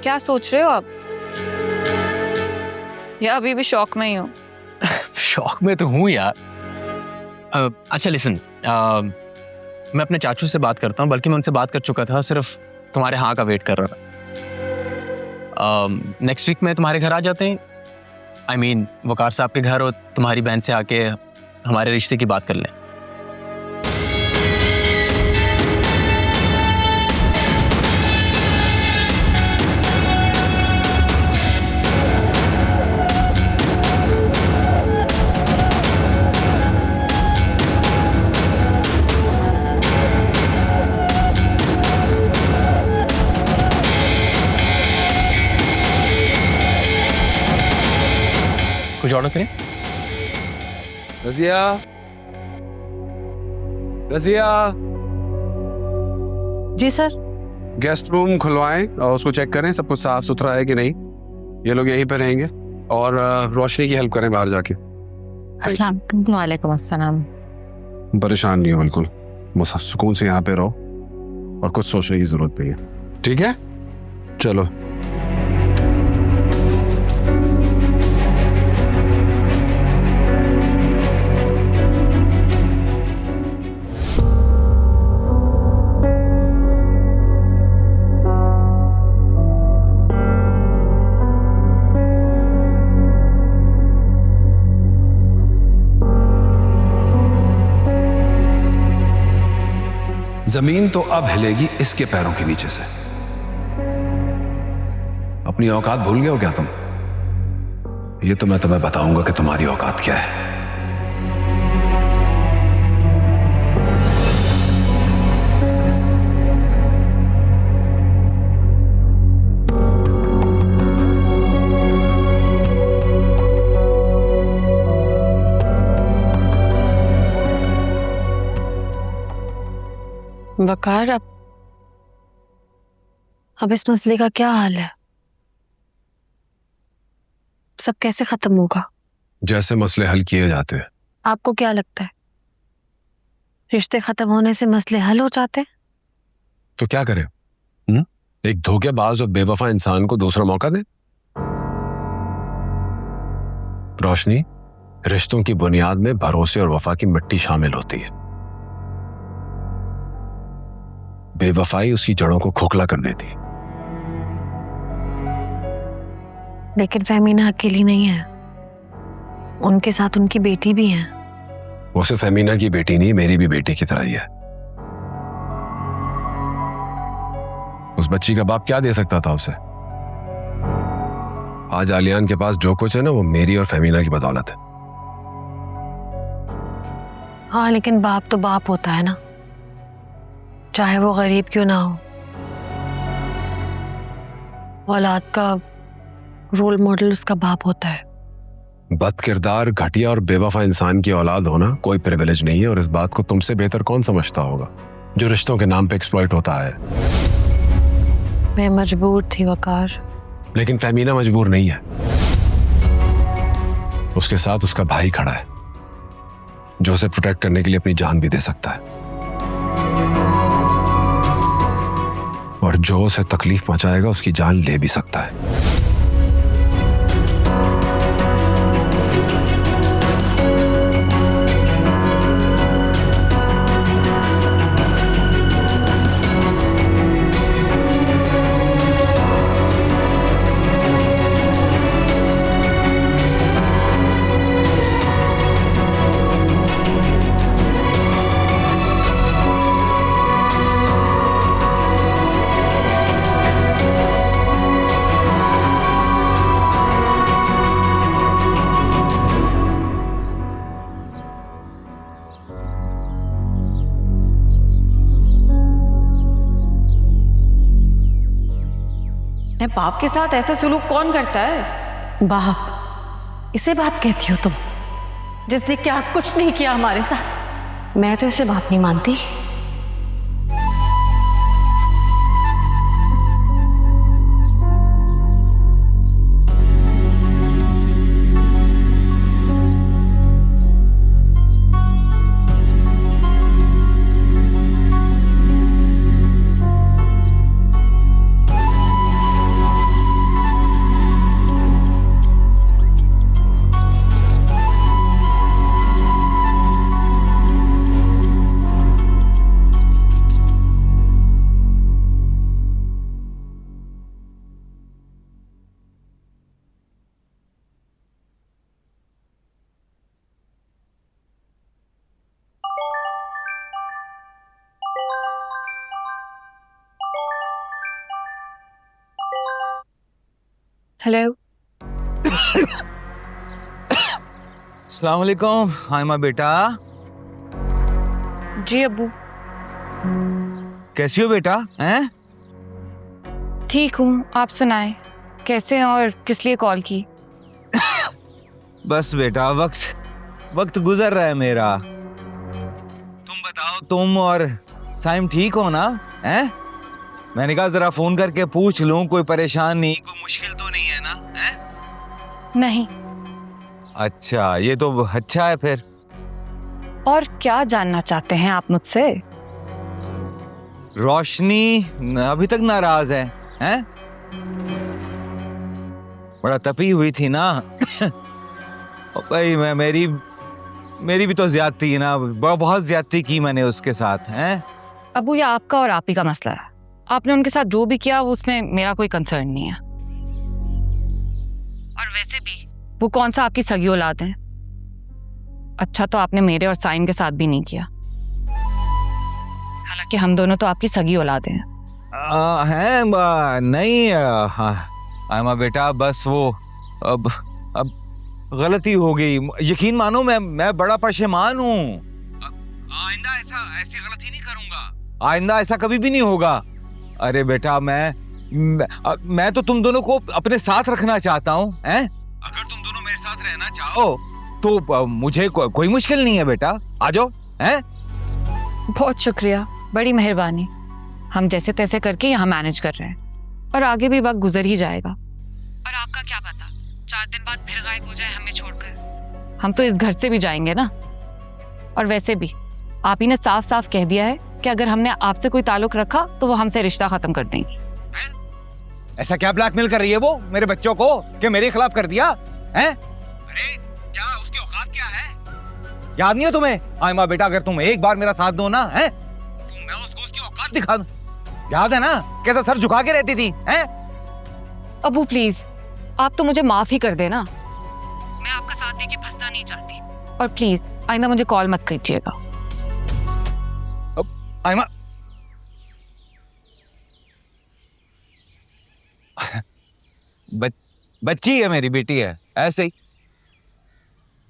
क्या सोच रहे हो आप? या अभी भी शौक में ही हो? शौक में तो हूँ यार। अच्छा लिसन, मैं अपने चाचू से बात करता हूँ, बल्कि मैं उनसे बात कर चुका था, सिर्फ तुम्हारे हाँ का वेट कर रहा था। नेक्स्ट वीक में तुम्हारे घर आ जाते हैं। I mean, वकार साहब के घर, और तुम्हारी बहन से आके हमारे रिश्ते की बात कर लें। कुछ ऑर्डर करें? रजिया, रजिया। जी सर। गेस्ट रूम खुलवाएं और उसको चेक करें सब कुछ साफ सुथरा है कि नहीं। ये लोग यहीं पे रहेंगे। और रोशनी की हेल्प करें बाहर जाके। अस्सलाम वालेकुम। अस्सलाम। परेशान नहीं हो बिल्कुल, बस सुकून से यहाँ पे रहो और कुछ सोचने की जरूरत नहीं है, ठीक है? चलो। जमीन तो अब हिलेगी इसके पैरों के नीचे से। अपनी औकात भूल गए हो क्या तुम? ये तो मैं तुम्हें बताऊंगा कि तुम्हारी औकात क्या है। वकार, अब इस मसले का क्या हाल है? सब कैसे खत्म होगा? जैसे मसले हल किए जाते हैं। आपको क्या लगता है रिश्ते खत्म होने से मसले हल हो जाते हैं? तो क्या करें? एक धोखेबाज और बेवफा इंसान को दूसरा मौका दे। रोशनी, रिश्तों की बुनियाद में भरोसे और वफा की मिट्टी शामिल होती है। बेवफाई उसकी जड़ों को खोखला करने दी। लेकिन फहमीना अकेली नहीं है, उनके साथ उनकी बेटी भी है। वो सिर्फ फहमीना की बेटी नहीं, मेरी भी बेटी की तरह ही है। उस बच्ची का बाप क्या दे सकता था उसे? आज आलियान के पास जो कुछ है ना, वो मेरी और फहमीना की बदौलत है। हाँ, लेकिन बाप तो बाप होता है ना, चाहे वो गरीब क्यों ना हो। औलाद का रोल मॉडल उसका बाप होता है। बदकिरदार, घटिया और बेवफा इंसान की औलाद होना कोई प्रिविलेज नहीं है, और इस बात को तुमसे बेहतर कौन समझता होगा जो रिश्तों के नाम पे एक्सप्लॉइट होता है। मैं मजबूर थी वकार। लेकिन फहमीना मजबूर नहीं है। उसके साथ उसका भाई खड़ा है जो उसे प्रोटेक्ट करने के लिए अपनी जान भी दे सकता है, और जो उसे तकलीफ पहुंचाएगा उसकी जान ले भी सकता है। बाप के साथ ऐसा सुलूक कौन करता है? बाप? इसे बाप कहती हो तुम, जिसने क्या कुछ नहीं किया हमारे साथ? मैं तो इसे बाप नहीं मानती। हेलो। अस्सलाम वालेकुम हाइमा बेटा, जी अब्बू। कैसी हो बेटा? हैं? ठीक हूँ, आप सुनाएं, कैसे हैं और किस लिए कॉल की? बस बेटा वक्त गुजर रहा है मेरा। तुम बताओ, तुम और साइम ठीक हो ना? हैं? मैंने कहा जरा फोन करके पूछ लूं, कोई परेशान नहीं, कोई मुश्किल तो नहीं है ना? हैं? नहीं। अच्छा, ये तो अच्छा है फिर। और क्या जानना चाहते हैं आप मुझसे? रोशनी अभी तक नाराज है? हैं? बड़ा तपी हुई थी ना। और भाई मेरी भी तो ज्यादती है ना, बहुत ज्यादती की मैंने उसके साथ। हैं? अब्बू, ये आपका और आप ही का मसला है। आपने उनके साथ जो भी किया उसमें मेरा कोई कंसर्न नहीं है। और वैसे भी वो कौन सा आपकी सगी औलाद है? अच्छा तो आपने मेरे और साइम के साथ भी नहीं किया, हालांकि हम दोनों तो आपकी सगी औलाद हैं। नहीं आयमा बेटा, बस वो अब गलती हो गई, यकीन मानो। मैं बड़ा परेशान हूँ। आइंदा ऐसी गलती नहीं करूंगा, आइंदा ऐसा कभी भी नहीं होगा। अरे बेटा, मैं तो तुम दोनों को अपने साथ रखना चाहता हूँ। हैं? अगर तुम दोनों मेरे साथ रहना चाहो तो मुझे कोई मुश्किल नहीं है बेटा, आ जाओ। हैं? बहुत शुक्रिया, बड़ी मेहरबानी। हम जैसे तैसे करके यहाँ मैनेज कर रहे हैं और आगे भी वक्त गुजर ही जाएगा। और आपका क्या पता 4 दिन बाद फिर गायब हो जाए हमें छोड़कर। हम तो इस घर से भी जाएंगे ना। और वैसे भी आप ही ने साफ साफ कह दिया है कि अगर हमने आपसे कोई ताल्लुक रखा तो वो हमसे रिश्ता खत्म कर देंगी। ऐसा क्या ब्लैकमेल कर रही है वो मेरे बच्चों को कि मेरे खिलाफ कर दिया? हैं? अरे क्या उसकी औकात क्या है? याद नहीं है तुम्हें आयमा बेटा? अगर तुम एक बार मेरा साथ दो ना, हैं, तो मैं उसको उसकी औकात दिखा दूं। याद है ना कैसा सर झुका के रहती थी? हैं? अबू प्लीज, आप तो मुझे माफ ही कर देना। मैं आपका साथ देके फंसना नहीं चाहती। और प्लीज आइंदा मुझे कॉल मत कीजिएगा। आयमा बच्ची है, मेरी बेटी है, ऐसे ही